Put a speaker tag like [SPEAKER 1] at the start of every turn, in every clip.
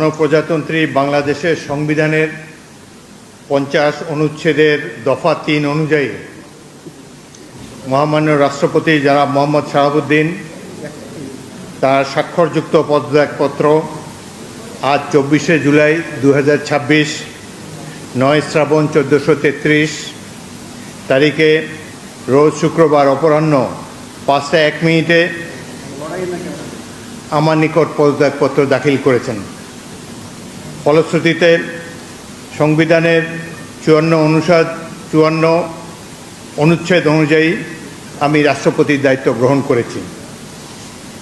[SPEAKER 1] গণপ্রজাতন্ত্রী বাংলাদেশের সংবিধানের 50 অনুচ্ছেদের দফা 3 অনুযায়ী মহামান্য রাষ্ট্রপতি জনাব মোহাম্মদ শাহাবুদ্দিন তার স্বাক্ষরযুক্ত পদত্যাগপত্র আজ 24শে জুলাই 2026 9 শ্রাবণ 1433 তারিখে রোজ শুক্রবার অপরাহ্ন 5:01 আমার নিকট পদত্যাগপত্র দাখিল করেছেন। ফলশ্রুতিতে সংবিধানের 54 অনুচ্ছেদ অনুযায়ী আমি রাষ্ট্রপতির দায়িত্ব গ্রহণ করেছি।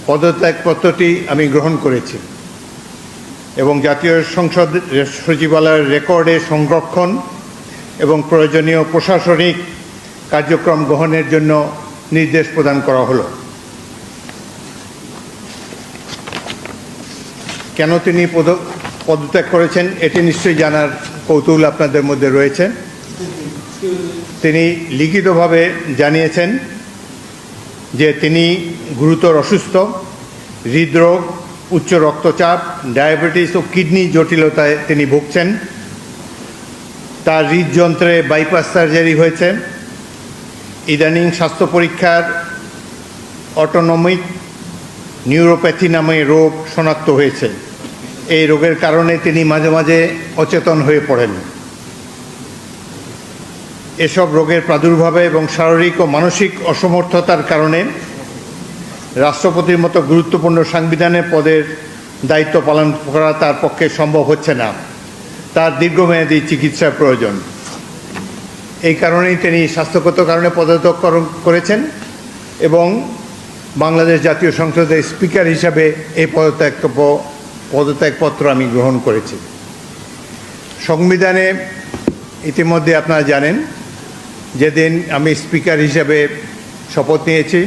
[SPEAKER 1] পদত্যাগপত্রটি আমি গ্রহণ করেছি এবং জাতীয় সংসদ সচিবালয়ের রেকর্ডে সংরক্ষণ এবং প্রয়োজনীয় প্রশাসনিক কার্যক্রম গ্রহণের জন্য নির্দেশ প্রদান করা হলো। কেন তিনি পদত্যাগ করেছেন এটি নিশ্চয়ই জানার কৌতূহল আপনাদের মধ্যে রয়েছে। তিনি লিখিতভাবে জানিয়েছেন যে তিনি গুরুতর অসুস্থ, হৃদরোগ, উচ্চ রক্তচাপ, ডায়াবেটিস ও কিডনি জটিলতায় তিনি ভুগছেন। তার হৃদযন্ত্রে বাইপাস সার্জারি হয়েছে। ইদানিং স্বাস্থ্য পরীক্ষার অটোনমিক নিউরোপ্যাথি নামে রোগ শনাক্ত হয়েছে। এই রোগের কারণে তিনি মাঝে মাঝে অচেতন হয়ে পড়েন। এসব রোগের প্রাদুর্ভাবে এবং শারীরিক ও মানসিক অসমর্থতার কারণে রাষ্ট্রপতির মতো গুরুত্বপূর্ণ সাংবিধানিক পদের দায়িত্ব পালন করা তার পক্ষে সম্ভব হচ্ছে না। তার দীর্ঘমেয়াদী চিকিৎসার প্রয়োজন। এই কারণেই তিনি স্বাস্থ্যগত কারণে পদত্যাগ করেছেন এবং বাংলাদেশ জাতীয় সংসদের স্পিকার হিসাবে এই পদত্যাগপত্র আমি গ্রহণ করেছি। সংবিধানে ইতিমধ্যে আপনারা জানেন যেদিন আমি স্পিকার হিসাবে শপথ নিয়েছি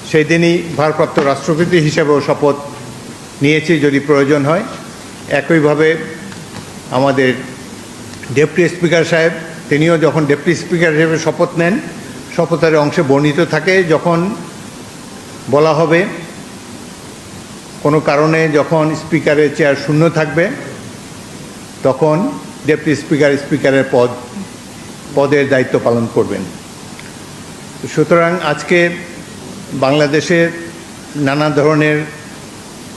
[SPEAKER 1] সেই দিনই ভারপ্রাপ্ত রাষ্ট্রপতি হিসাবেও শপথ নিয়েছি যদি প্রয়োজন হয়। একইভাবে আমাদের ডেপুটি স্পিকার সাহেব তিনিও যখন ডেপুটি স্পিকার হিসেবে শপথ নেন শপথের অংশে বর্ণিত থাকে যখন বলা হবে কোনো কারণে যখন স্পিকারের চেয়ার শূন্য থাকবে তখন ডেপুটি স্পিকারের পদের দায়িত্ব পালন করবেন। সুতরাং আজকে বাংলাদেশের নানা ধরনের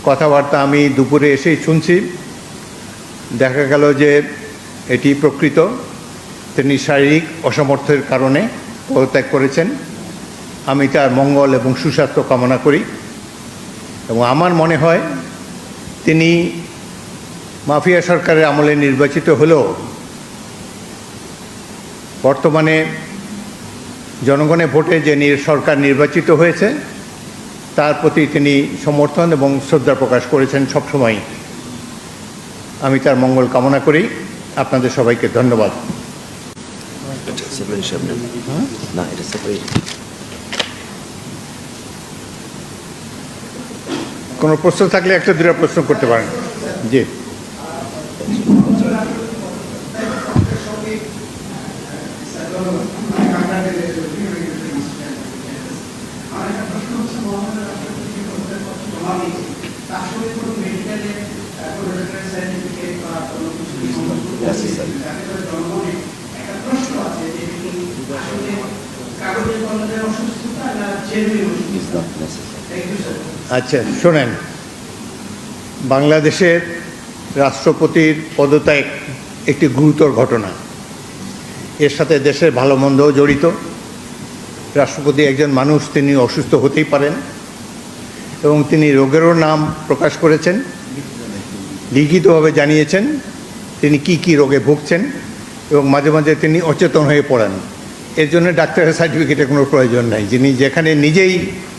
[SPEAKER 1] কথাবার্তা আমি দুপুরে এসেই শুনছি। দেখা গেল যে এটি প্রকৃত, তিনি শারীরিক অসমর্থের কারণে পদত্যাগ করেছেন। আমি তার মঙ্গল এবং সুস্বাস্থ্য কামনা করি এবং আমার মনে হয় তিনি মাফিয়া সরকারের আমলে নির্বাচিত হলেও বর্তমানে জনগণের ভোটে যে সরকার নির্বাচিত হয়েছে তার প্রতি তিনি সমর্থন এবং শ্রদ্ধা প্রকাশ করেছেন সবসময়। আমি তার মঙ্গল কামনা করি। আপনাদের সবাইকে ধন্যবাদ। কোনো প্রশ্ন থাকলে একটা দুটো প্রশ্ন করতে পারেন। জি, আচ্ছা শোনেন, বাংলাদেশের রাষ্ট্রপতির পদত্যাগ একটি গুরুতর ঘটনা। এর সাথে দেশের ভালো মন্দও জড়িত। রাষ্ট্রপতি একজন মানুষ, তিনি অসুস্থ হতেই পারেন এবং তিনি রোগেরও নাম প্রকাশ করেছেন, লিখিতভাবে জানিয়েছেন তিনি কি রোগে ভুগছেন এবং মাঝে মাঝে তিনি অচেতন হয়ে পড়েন। এর জন্য ডাক্তারের সার্টিফিকেটের কোনো প্রয়োজন নাই, যিনি যেখানে নিজেই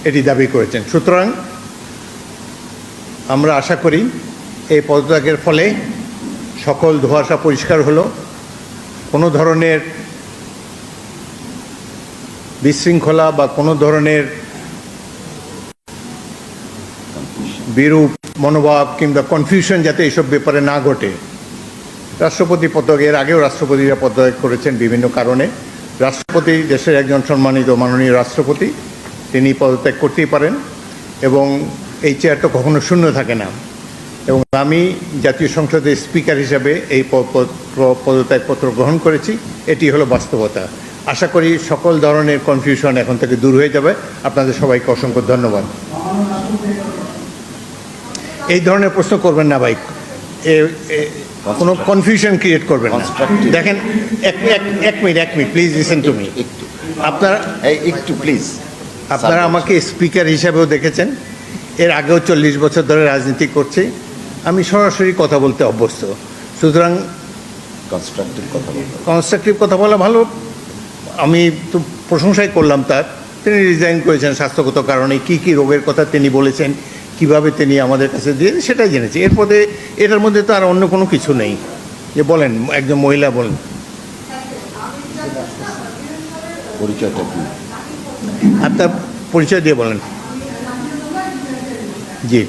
[SPEAKER 1] এটি দাবি করেছেন। সুতরাং আমরা আশা করি এই পদত্যাগের ফলে সকল ধোঁয়াশা পরিষ্কার হলো। কোনো ধরনের বিশৃঙ্খলা বা কোনো ধরনের বিরূপ মনোভাব কিংবা কনফিউশন যাতে এইসব ব্যাপারে না ঘটে। রাষ্ট্রপতি পদত্যাগের আগেও রাষ্ট্রপতিরা পদত্যাগ করেছেন বিভিন্ন কারণে। রাষ্ট্রপতি দেশের একজন সম্মানিত মাননীয় রাষ্ট্রপতি, তিনি পদত্যাগ করতেই পারেন এবং এই চেয়ার তো কখনো শূন্য থাকে না। এবং আমি জাতীয় সংসদের স্পিকার হিসাবে এই পদত্যাগপত্র গ্রহণ করেছি। এটি হলো বাস্তবতা। আশা করি সকল ধরনের কনফিউশন এখন থেকে দূর হয়ে যাবে। আপনাদের সবাইকে অসংখ্য ধন্যবাদ। এই ধরনের প্রশ্ন করবেন না ভাই, কোনো কনফিউশন ক্রিয়েট করবেন না। দেখেন, এক minute please listen to me.
[SPEAKER 2] একটু প্লিজ।
[SPEAKER 1] আপনারা আমাকে স্পিকার হিসাবেও দেখেছেন, এর আগেও 40 বছর ধরে রাজনীতি করছি, আমি সরাসরি কথা বলতে অভ্যস্ত। সুতরাং কনস্ট্রাকটিভ কথা বলা ভালো। আমি তো প্রশংসাই করলাম তার। তিনি রিজাইন করেছেন স্বাস্থ্যগত কারণে, কি রোগের কথা তিনি বলেছেন, কিভাবে তিনি আমাদের কাছে দিয়ে সেটাই জেনেছি। এরপরে এটার মধ্যে তো আর অন্য কোনো কিছু নেই। যে বলেন, একজন মহিলা বলেন।
[SPEAKER 2] পরিচয়টা কি?
[SPEAKER 1] আপনার পরিচয় দিয়ে বলেন। জি।